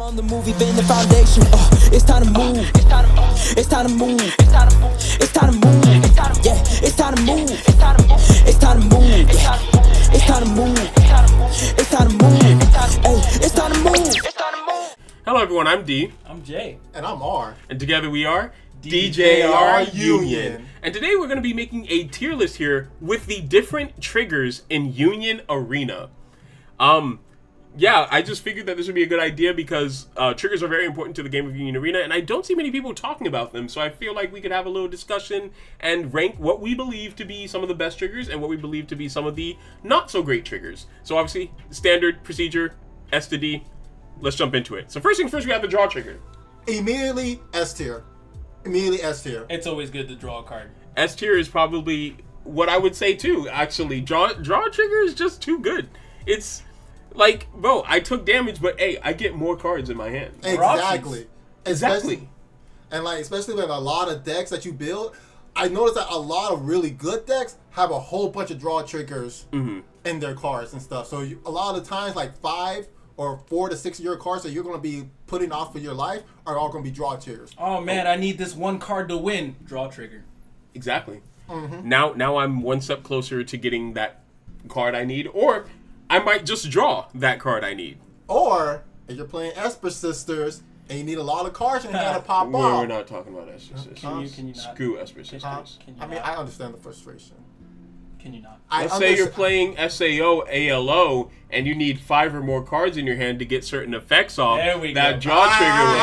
I'm on the movie, been the foundation. It's time to move. It's time to move. It's time to move. It's time to move. It's time to move. Yeah, it's time to move. It's time to move. It's time to move. It's time to move. It's time to move. It's time to move. It's time to move. Hello everyone, I'm D. I'm Jay. And I'm R. And together we are DJR Union. And today we're going to be making a tier list here with the different triggers in Union Arena. Yeah, I just figured that this would be a good idea because triggers are very important to the game of Union Arena, and I don't see many people talking about them, so I feel like we could have a little discussion and rank what we believe to be some of the best triggers and what we believe to be some of the not-so-great triggers. So obviously, standard procedure, S to D. Let's jump into it. So first things first, we have the draw trigger. Immediately S tier. Immediately S tier. It's always good to draw a card. S tier is probably what I would say too, actually. Draw trigger is just too good. It's like, bro, I took damage, but hey, I get more cards in my hand. Exactly. Exactly. And like, especially with a lot of decks that you build, I noticed that a lot of really good decks have a whole bunch of draw triggers in their cards and stuff. So a lot of the times, like 5 or 4 to 6 of your cards that you're going to be putting off for your life are all going to be draw triggers. Oh man, I need this one card to win. Draw trigger. Exactly. Now I'm one step closer to getting that card I need, or I might just draw that card I need. Or if you're playing Esper Sisters and you need a lot of cards and you got to pop off. We're not talking about Esper Sisters. Can you not? Screw Esper Sisters. I understand the frustration. Can you not? Let's say you're playing SAO, ALO, and you need 5 or more cards in your hand to get certain effects off. There we that go. draw trigger will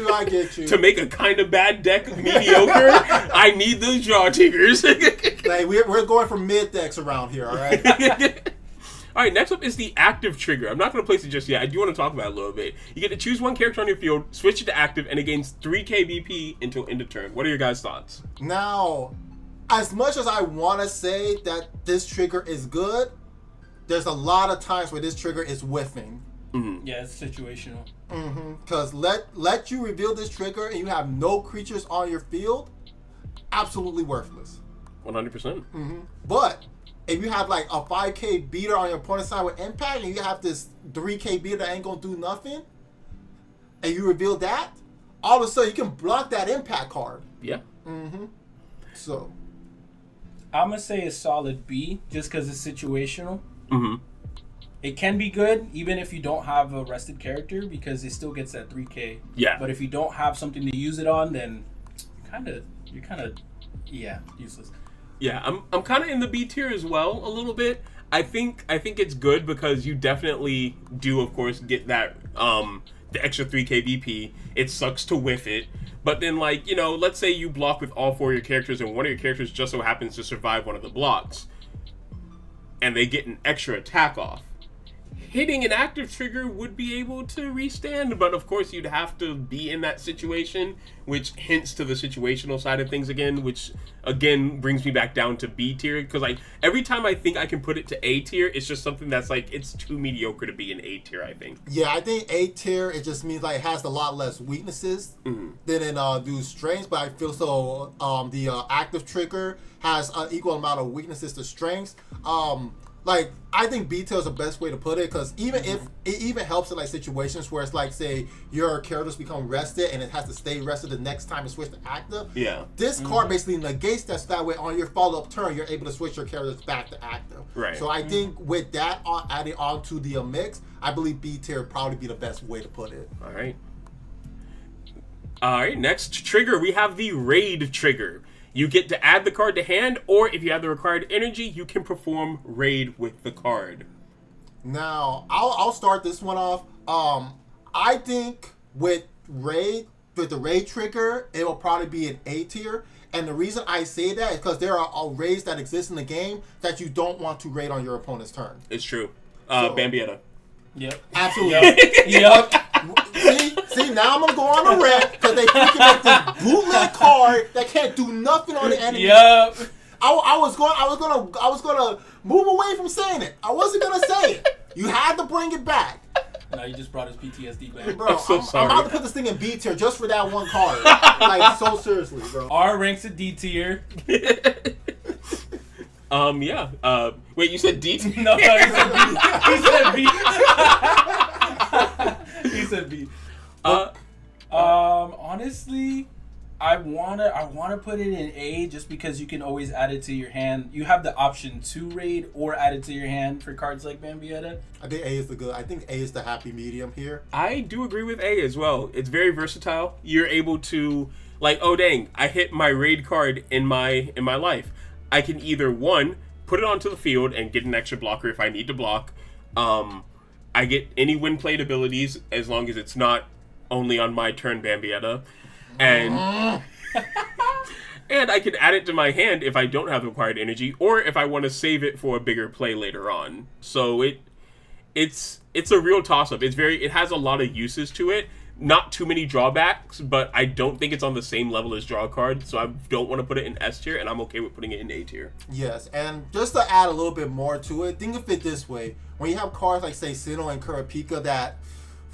help. I get you. To make a kind of bad deck mediocre, I need those draw triggers. Like, we're going for mid decks around here, all right? All right, next up is the active trigger. I'm not going to place it just yet. I do want to talk about it a little bit. You get to choose one character on your field, switch it to active, and it gains 3k BP until end of turn. What are your guys' thoughts? Now, as much as I want to say that this trigger is good, there's a lot of times where this trigger is whiffing. Yeah, it's situational. Because let you reveal this trigger and you have no creatures on your field, absolutely worthless. 100%. But if you have like a 5k beater on your opponent's side with impact and you have this 3k beater that ain't going to do nothing, and you reveal that, all of a sudden you can block that impact card. Yeah. So I'm gonna say a solid B, just because it's situational. It can be good even if you don't have a rested character because it still gets that 3k. Yeah. But if you don't have something to use it on, then you're kind of useless. Yeah, I'm kind of in the B tier as well a little bit. I think it's good because you definitely do, of course, get that the extra 3k BP. It sucks to whiff it, but then, like, you know, let's say you block with all 4 of your characters and one of your characters just so happens to survive one of the blocks, and they get an extra attack off. Hitting an active trigger would be able to restand, but of course you'd have to be in that situation, which hints to the situational side of things again, which again brings me back down to B tier, because like every time I think I can put it to A tier, it's just something that's like, it's too mediocre to be in A tier, I think. yeah, I think A tier, it just means like it has a lot less weaknesses than in do strengths, but I feel so the active trigger has an equal amount of weaknesses to strengths. Like, I think B tier is the best way to put it, because even if it even helps in like situations where it's like, say your characters become rested and it has to stay rested the next time it switch to active. Yeah. This card basically negates that, so that way on your follow-up turn you're able to switch your characters back to active. Right. So I think with that added onto the mix, I believe B tier would probably be the best way to put it. All right, next trigger, we have the raid trigger. You get to add the card to hand, or if you have the required energy, you can perform raid with the card. Now, I'll start this one off. I think with the raid trigger, it will probably be an A tier. And the reason I say that is because there are raids that exist in the game that you don't want to raid on your opponent's turn. It's true. So- Bambietta. Yep. Absolutely. Yep. See, now I'm gonna go on a rant because they freaking make this bootleg card that can't do nothing on the enemy. Yep. I was gonna move away from saying it. I wasn't gonna say it. You had to bring it back. Now you just brought his PTSD back. Bro, I'm sorry. I'm about to put this thing in B tier just for that one card. Like, so seriously, bro. R ranks at D tier. Yeah. Wait, you said D tier? No, he said B. He said B. Uh, Honestly, I wanna put it in A just because you can always add it to your hand. You have the option to raid or add it to your hand for cards like Bambietta. I think A is the good. I think A is the happy medium here. I do agree with A as well. It's very versatile. You're able to, like, oh dang, I hit my raid card in my life. I can either, one, put it onto the field and get an extra blocker if I need to block. I get any win played abilities as long as it's not only on my turn Bambietta. And and I can add it to my hand if I don't have the required energy, or if I want to save it for a bigger play later on. So it's a real toss-up. It has a lot of uses to it. Not too many drawbacks, but I don't think it's on the same level as draw card, so I don't want to put it in S tier, and I'm okay with putting it in A tier. Yes, and just to add a little bit more to it, think of it this way. When you have cards like, say, Sinnoh and Kurapika that,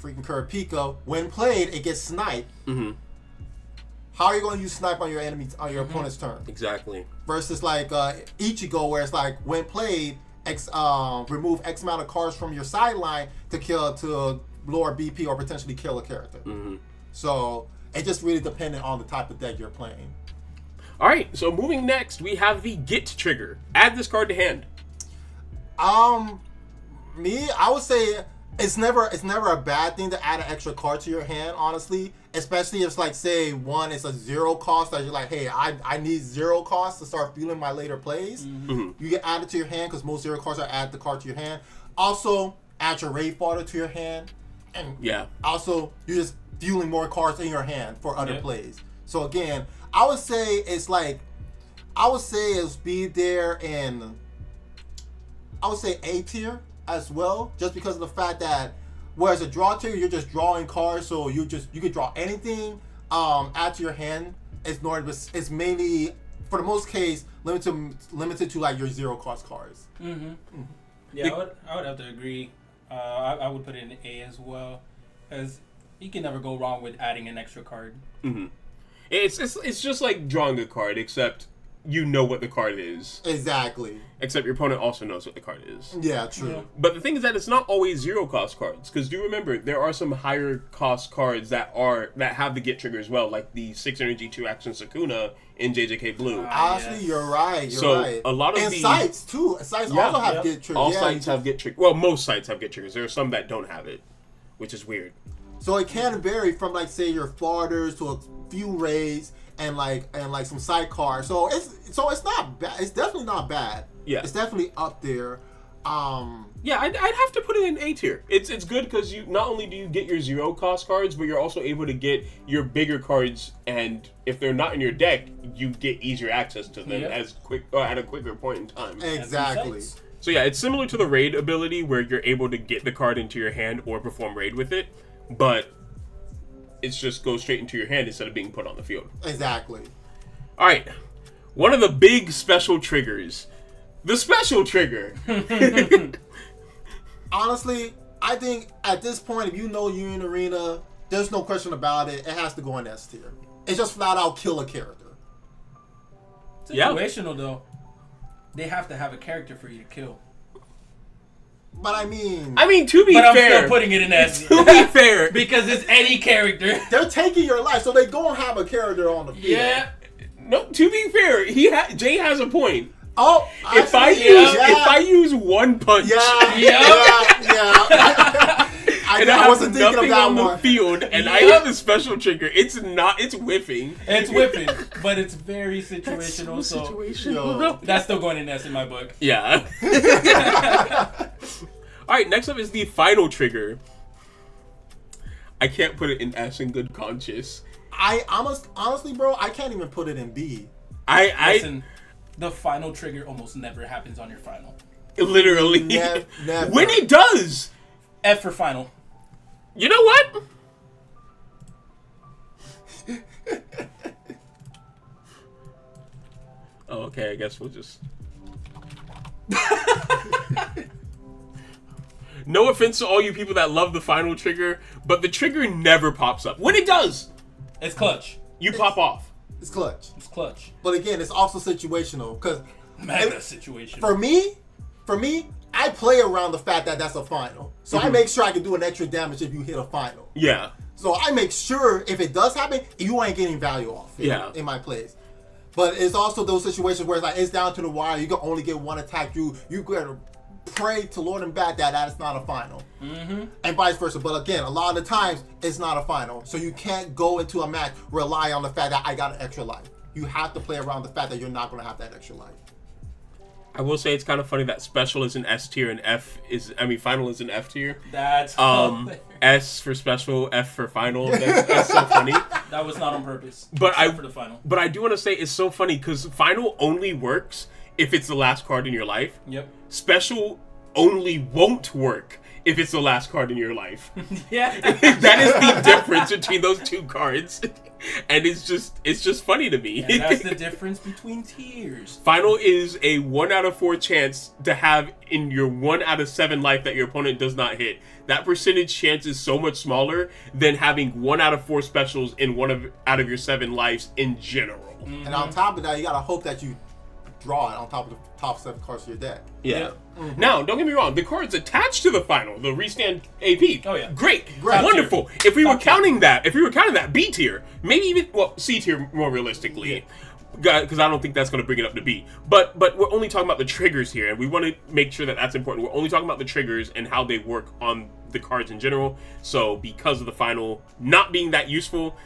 freaking Kurapika, when played, it gets sniped. Mm-hmm. How are you going to use snipe on your enemy, on your opponent's turn? Exactly. Versus like Ichigo, where it's like, when played, remove X amount of cards from your sideline to lower BP or potentially kill a character. Mm-hmm. So it just really dependent on the type of deck you're playing. All right, so moving next, we have the Get trigger. Add this card to hand. I would say it's never a bad thing to add an extra card to your hand, honestly. Especially if it's like, say, one is a 0 cost that you're like, hey, I need 0 cost to start fueling my later plays. Mm-hmm. You can add it to your hand because most 0 cards are add the card to your hand. Also, add your raid fodder to your hand. And yeah. Also, you're just fueling more cards in your hand for other plays. So again, I would say it's be there in, I would say A tier as well, just because of the fact that whereas a draw tier, you're just drawing cards, so you can draw anything. Add to your hand. It's mainly, for the most case, limited to like your 0 cost cards. Mm-hmm. Mm-hmm. Yeah, I would have to agree. I would put it in A as well, because you can never go wrong with adding an extra card. Mm-hmm. It's just like drawing a card, except you know what the card is. Exactly. Except your opponent also knows what the card is. Yeah, true. Yeah. But the thing is that it's not always 0 cost cards, because do remember there are some higher cost cards that have the Get trigger as well, like the 6 energy 2 action Sakuna in JJK Blue. Honestly, you're right. You're right. A lot of sites too. Sites also have Get trigger. All sites have Get trigger. Well, most sites have Get triggers. There are some that don't have it, which is weird. So it can vary from like, say, your fodders to a few raids and like some sidecars. So it's not bad. It's definitely not bad. Yeah, it's definitely up there. Yeah, I'd have to put it in A tier. It's good because you not only do you get your 0 cost cards, but you're also able to get your bigger cards, and if they're not in your deck, you get easier access to them at a quicker point in time. Exactly. So yeah, it's similar to the raid ability where you're able to get the card into your hand or perform raid with it, but it's just goes straight into your hand instead of being put on the field. Exactly. All right, one of the big special triggers, the special trigger. Honestly, I think at this point, if you know you're in arena, there's no question about it. It has to go in S tier. It's just flat out kill a character. Situational though. They have to have a character for you to kill. But I mean, to be fair, I'm still putting it in S. To be fair, because it's any character. They're taking your life, so they gonna have a character on the field. Yeah. No, to be fair, Jay has a point. Oh, if I use one punch, I wasn't thinking of that on the field, and I have a special trigger. It's whiffing. It's whiffing, but it's very situational. So that's still going in S in my book. Yeah. All right, next up is the final trigger. I can't put it in S in good conscience. Honestly, bro, I can't even put it in B. Listen, the final trigger almost never happens on your final. Literally. Never. When it does. F for final. You know what? Oh, okay, I guess we'll just... No offense to all you people that love the final trigger, but the trigger never pops up. When it does, it's clutch. You pop off. It's clutch. It's clutch. But again, it's also situational because mega situational. For me, I play around the fact that that's a final. So I make sure I can do an extra damage if you hit a final. Yeah. So I make sure if it does happen, you ain't getting value off in my plays. But it's also those situations where it's like it's down to the wire. You can only get one attack. You gotta pray to Lord and Bat that is not a final, and vice versa. But again, a lot of the times it's not a final, so you can't go into a match rely on the fact that I got an extra life. You have to play around the fact that you're not gonna have that extra life. I will say it's kind of funny that special is an S tier and final is an F tier. That's S for special, F for final. That's so funny. That was not on purpose. But for the final. But I do want to say it's so funny because final only works if it's the last card in your life. Yep. Special only won't work if it's the last card in your life. Yeah. That is the difference between those two cards. And it's just funny to me. And that's the difference between tiers. Final is a 1 out of 4 chance to have in your 1 out of 7 life that your opponent does not hit. That percentage chance is so much smaller than having 1 out of 4 specials in out of your 7 lives in general. And on top of that, you gotta hope that you draw it on top of the top 7 cards of your deck. Yeah. Now, don't get me wrong. The cards attached to the final, the restand AP. Oh, yeah. Great. Wonderful. If we were counting that, B tier, maybe even C tier more realistically. Because I don't think that's going to bring it up to B. But we're only talking about the triggers here, and we want to make sure that that's important. We're only talking about the triggers and how they work on the cards in general. So because of the final not being that useful,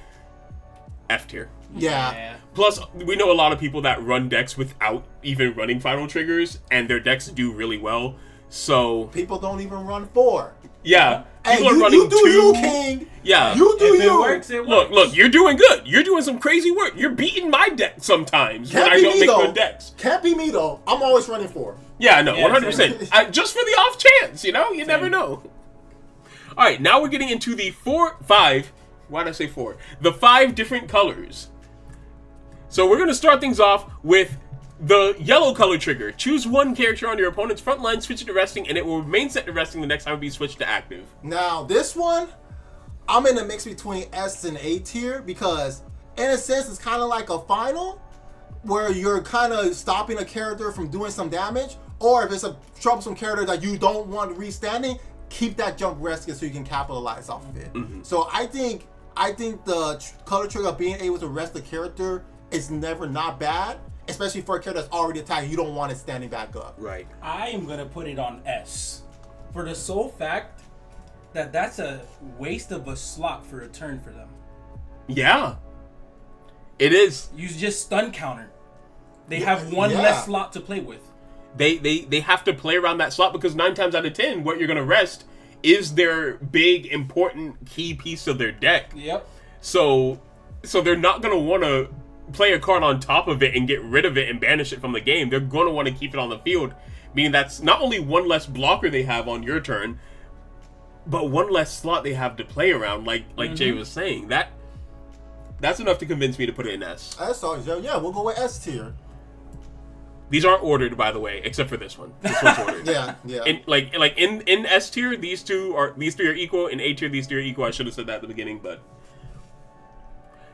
F tier. Yeah. Plus, we know a lot of people that run decks without even running final triggers, and their decks do really well. So people don't even run 4. yeah, Hey, people are running 2. You, King. Yeah, You do If it you. works, it works. Look, you're doing good. You're doing some crazy work. You're beating my deck sometimes when Can't I be don't me make though. good decks. Can't be me though. I'm always running 4. Yeah, no, Yeah, 100%. Just for the off chance, you never know. All right, now we're getting into the 5. Why did I say 4? The 5 different colors. So we're going to start things off with the yellow color trigger. Choose one character on your opponent's front line, switch it to resting, and it will remain set to resting the next time it be switched to active. Now this one, I'm in a mix between S and A tier because in a sense it's kind of like a final where you're kind of stopping a character from doing some damage, or if it's a troublesome character that you don't want restanding, keep that jump resting so you can capitalize off of it. So I think the color trigger of being able to rest the character is never not bad, especially for a character that's already attacked. You don't want it standing back up. Right. I am going to put it on S. For the sole fact that that's a waste of a slot for a turn for them. Yeah. It is. You just stun counter. They have one less slot to play with. They have to play around that slot because 9 times out of 10, what you're going to rest is their big, important, key piece of their deck. Yep. So they're not going to want to play a card on top of it and get rid of it and banish it from the game. They're going to want to keep it on the field, meaning that's not only one less blocker they have on your turn, but one less slot they have to play around. Like Jay was saying, that's enough to convince me to put it in S. S, yeah, we'll go with S tier. These aren't ordered, by the way, except for this one. This one's ordered. Yeah. In S tier, these 3 are equal. In A tier, these 3 are equal. I should have said that at the beginning, but.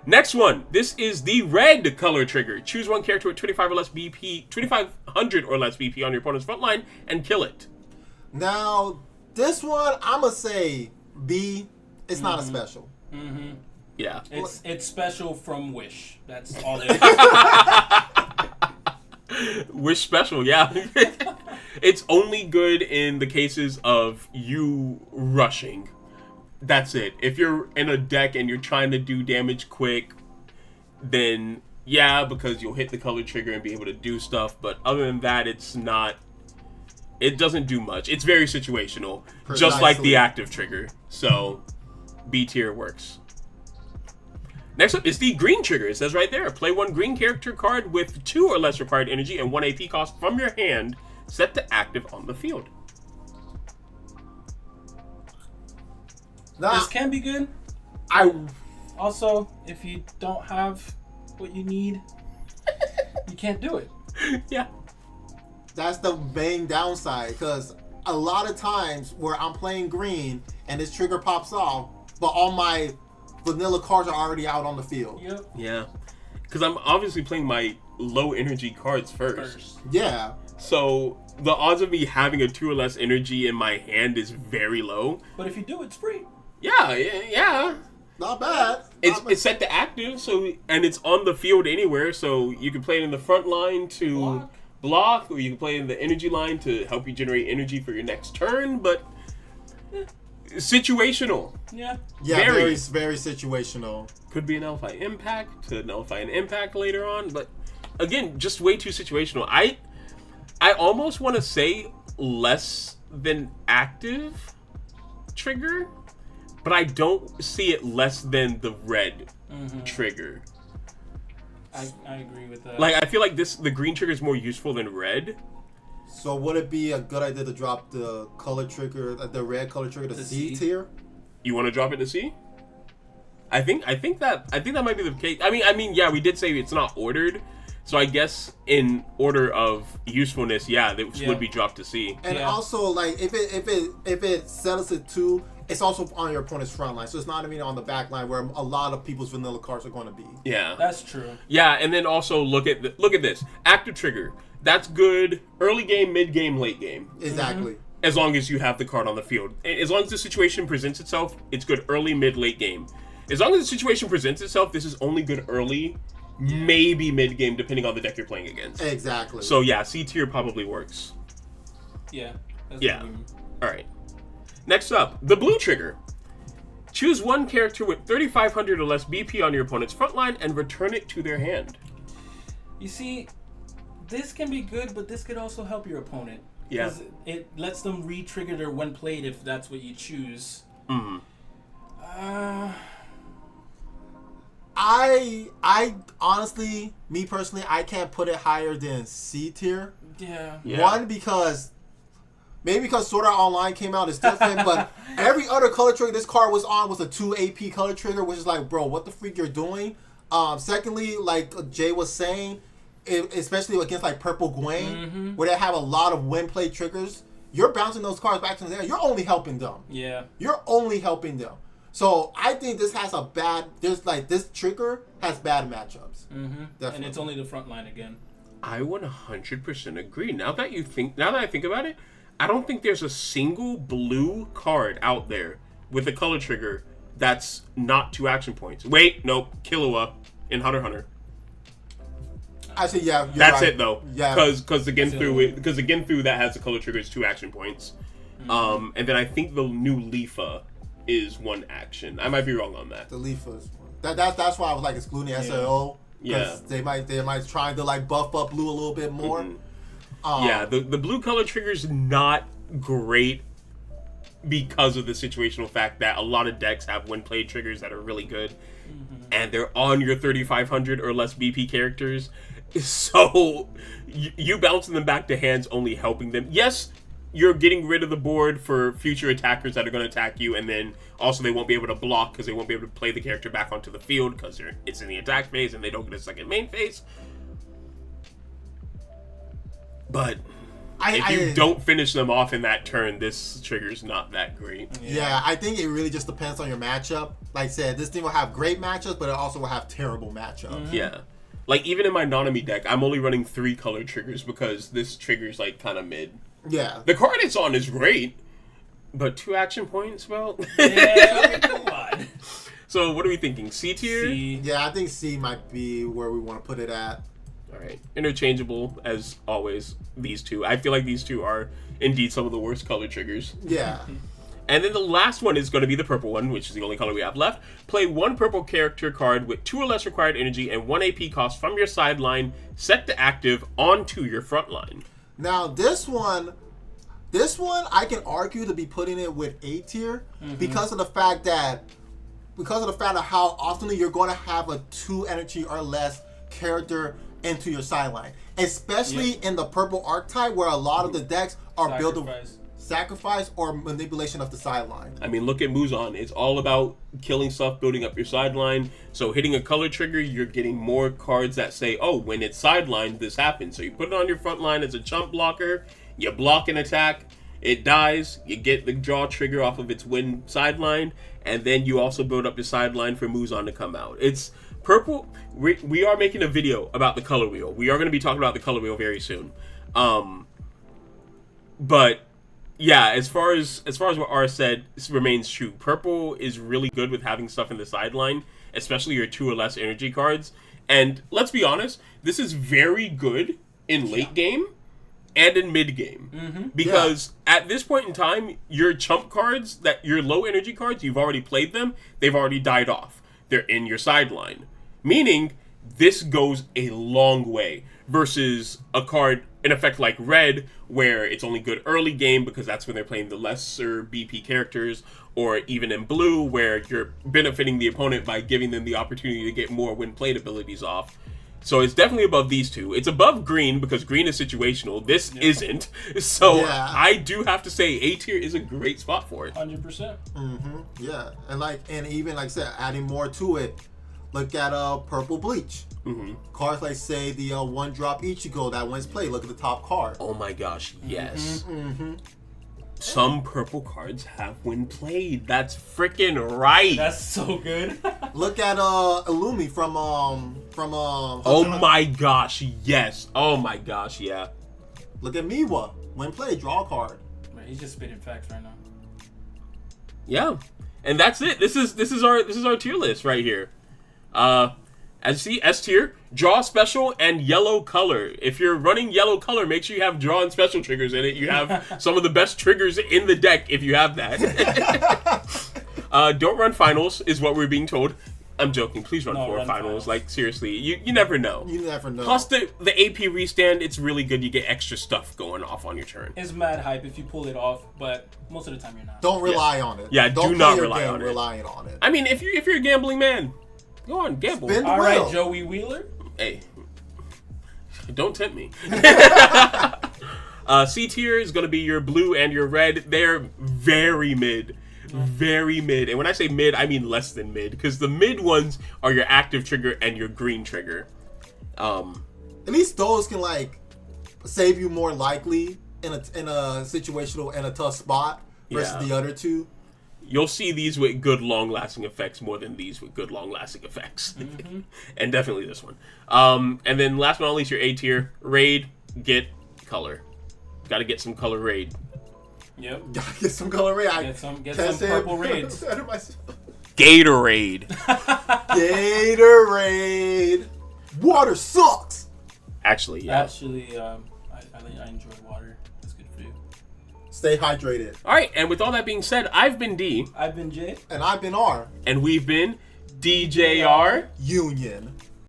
Next one. This is the red color trigger. Choose one character with 2500 or less BP on your opponent's front line and kill it. Now, this one, I'ma say B. It's not a special. Yeah. It's special from Wish. That's all it is. Wish special, yeah. It's only good in the cases of you rushing. That's it. If you're in a deck and you're trying to do damage quick, then yeah, because you'll hit the color trigger and be able to do stuff. But other than that, it doesn't do much. It's very situational, just like the active trigger. So B tier works. Next up is the green trigger. It says right there, play one green character card with 2 or less required energy and 1 AP cost from your hand, set to active on the field. Now, This can be good. Also, if you don't have what you need, you can't do it. Yeah. that's the main downside, because a lot of times where I'm playing green and this trigger pops off, but all my vanilla cards are already out on the field. Yep. Yeah. because I'm obviously playing my low energy cards first. Yeah. So the odds of me having a 2 or less energy in my hand is very low. But if you do, it's free. Yeah. Not bad. It's set to active, so and it's on the field anywhere, so you can play it in the front line to block, or you can play it in the energy line to help you generate energy for your next turn, but situational. Yeah. Yeah, very situational. Could be a nullify impact to nullify an impact later on, but again, just way too situational. I almost want to say less than active trigger, but I don't see it less than the red trigger. I agree with that. Like, I feel like the green trigger is more useful than red. So would it be a good idea to drop the color trigger, the red color trigger, to C tier? You want to drop it to C? I think that might be the case. I mean, yeah, we did say it's not ordered, so I guess in order of usefulness, this would be dropped to C. And also, like, if it settles it to, it's also on your opponent's front line, so it's not even on the back line where a lot of people's vanilla cards are going to be. Yeah, that's true. Yeah, and then also look at this active trigger. That's good early game, mid game, late game. Exactly. As long as you have the card on the field. As long as the situation presents itself, it's good early, mid, late game. As long as the situation presents itself, this is only good early, maybe mid game, depending on the deck you're playing against. Exactly. So yeah, C tier probably works. Yeah. Yeah. All right. Next up, the blue trigger. Choose one character with 3,500 or less BP on your opponent's front line and return it to their hand. You see, this can be good, but this could also help your opponent. Yeah. It lets them re-trigger their when played if that's what you choose. I honestly, me personally, I can't put it higher than C tier. Yeah. One, because Sword Art Online came out, it's different, but every other color trigger this card was on was a 2 AP color trigger, which is like, bro, what the freak you're doing? Secondly, like Jay was saying, especially against like Purple Gwen, where they have a lot of win play triggers, you're bouncing those cards back to the air. You're only helping them. Yeah. You're only helping them. So I think this has this trigger has bad matchups. Definitely. And it's only the front line again. I 100% agree. Now that I think about it, I don't think there's a single blue card out there with a color trigger that's not 2 action points. Wait, nope, Killua in Hunter x Hunter. Actually, yeah, that's right. it though. Yeah, because the Ginfu that has the color trigger is 2 action points. And then I think the new Leafa is 1 action. I might be wrong on that. The Leafa is 1. That's why I was like excluding SAO. Yeah, they might try to like buff up blue a little bit more. The blue color trigger is not great because of the situational fact that a lot of decks have when played triggers that are really good, and they're on your 3,500 or less BP characters. So you bouncing them back to hands only helping them. Yes, you're getting rid of the board for future attackers that are going to attack you, and then also they won't be able to block because they won't be able to play the character back onto the field because it's in the attack phase and they don't get a second main phase. But if you don't finish them off in that turn, this trigger's not that great. Yeah, I think it really just depends on your matchup. Like I said, this thing will have great matchups, but it also will have terrible matchups. Yeah. Like, even in my Nanami deck, I'm only running 3 color triggers because this trigger's, like, kind of mid. Yeah. The card it's on is great, but 2 action points, well... Yeah, come on. So, what are we thinking? C tier? C. Yeah, I think C might be where we want to put it at. Alright. Interchangeable, as always, these two. I feel like these two are, indeed, some of the worst color triggers. Yeah. And then the last one is going to be the purple one, which is the only color we have left. Play 1 purple character card with 2 or less required energy and 1 AP cost from your sideline, set to active, onto your front line. Now, this one I can argue to be putting it with A tier because of the fact of how often you're going to have a 2 energy or less character into your sideline, especially in the purple archetype where a lot of the decks are built of sacrifice or manipulation of the sideline. I mean, look at Muzan. It's all about killing stuff, building up your sideline. So hitting a color trigger, you're getting more cards that say, oh, when it's sidelined, this happens. So you put it on your front line as a chump blocker, you block an attack, it dies, you get the draw trigger off of its win sideline, and then you also build up your sideline for Muzan to come out. It's Purple. We are making a video about the color wheel. We are going to be talking about the color wheel very soon. But yeah, as far as what R said, this remains true. Purple is really good with having stuff in the sideline, especially your 2 or less energy cards. And let's be honest, this is very good in late game and in mid game. Because at this point in time, your chump cards, your low energy cards, you've already played them, they've already died off. They're in your sideline. Meaning, this goes a long way versus a card, an effect like red, where it's only good early game because that's when they're playing the lesser BP characters, or even in blue, where you're benefiting the opponent by giving them the opportunity to get more when played abilities off. So it's definitely above these two. It's above green because green is situational. This isn't. So I do have to say A tier is a great spot for it. 100%. Yeah, and even like I said, adding more to it. Look at Purple Bleach. Cards like say the 1-drop Ichigo that when it's played. Look at the top card. Oh my gosh, yes. Some purple cards have when played. That's freaking right. That's so good. Look at Illumi from oh my gosh, yes. Oh my gosh, yeah. Look at Miwa. When played, draw a card. Man, he's just spitting facts right now. Yeah. And that's it. This is our tier list right here. As you see, S tier, draw special and yellow color. If you're running yellow color, make sure you have draw and special triggers in it. You have some of the best triggers in the deck if you have that. Don't run finals is what we're being told. I'm joking. Please run run finals. Like, seriously, you never know. You never know. Plus, the AP restand, it's really good. You get extra stuff going off on your turn. It's mad hype if you pull it off, but most of the time you're not. Don't rely on it. Yeah, Don't do not play your rely game on it. relying on it. I mean, if you're a gambling man, go on, gamble. Spin the All wheel. right, Joey Wheeler. Hey, don't tempt me. C tier is going to be your blue and your red. They're very mid. Very mid. And when I say mid, I mean less than mid. Because the mid ones are your active trigger and your green trigger. At least those can, like, save you more likely in a situational and a tough spot versus the other two. You'll see these with good long-lasting effects more than these with good long-lasting effects. And definitely this one. And then last but not least, your A tier. Raid, get color. Gotta get some color raid. Yep. Gotta get some color raid. Get some purple raids. Gatorade. Gatorade. Water sucks. Actually, yeah. Actually, I enjoy water. It's good for you. Stay hydrated. All right, and with all that being said, I've been D. I've been Jay. And I've been R. And we've been DJR Union.